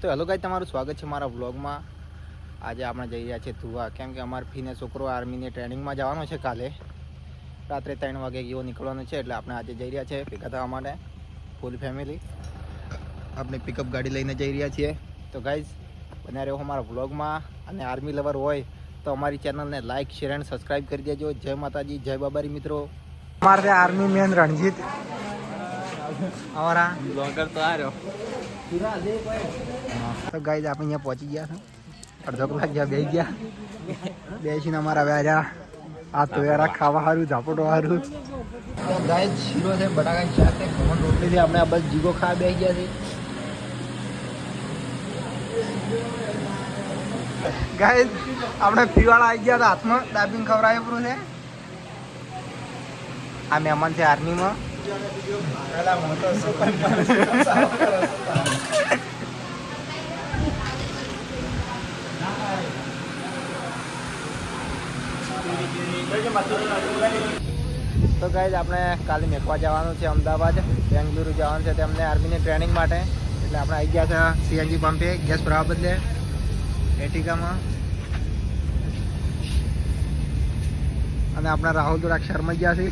તો hello guys, તમારું સ્વાગત છે મારા વ્લોગમાં. આજે આપણે જઈ રહ્યા છીએ ધુવા, કેમ કે અમારા ફીને છોકરો આર્મીની ટ્રેનિંગમાં જવાનો છે. કાલે રાત્રે 3 વાગે એવો નીકળવાનો છે, એટલે આપણે આજે જઈ રહ્યા છીએ ભેગા થવા માટે ફૂલ ફેમિલી. આપણે પિકઅપ ગાડી લઈને જઈ રહ્યા છીએ. તો ગાઈસ, બન્યા રહ્યો અમારા વ્લોગમાં, અને આર્મી લવર હોય તો અમારી ચેનલને લાઇક, શેર એન્ડ સબસ્ક્રાઈબ કરી દેજો. જય માતાજી, જય બાબારી મિત્રો. અમારે આર્મી મેન રણજીત અમારા બ્લોગર તો આ રહ્યો. તો ગાઈસ, આપણે અહીંયા પહોંચી ગયા છે. અડધો કલાક જ્યાં બેસી ગયા, બેસીને અમારા વ્યાજા આ તોયારા ખાવા સારું, ઝાપટો સારું. તો ગાઈસ, શીરો છે, બટાકાની શાક છે, ખમણ રોટલી છે. આપણે આ બસ જીગો ખાવા બેસી ગયા છે. ગાઈસ, આપણે પીવાળા આવી ગયા હતા, હાથમાં ડાબીને ખવડાવે પૂરું છે. આ મહેમાન છે આર્મીમાં. તો ગાઈસ, આપણે કાલે મેકવા જવાનું છે, અમદાવાદ બેંગલુરુ જવાનું છે તેમને આર્મીની ટ્રેનિંગ માટે. એટલે આપણે આવી ગયા છે સીએનજી પંપે ગેસ ભરાવા બદલે એટિકામાં. અને આપણા રાહુલ થોડાક શર્માઈ ગયા છે.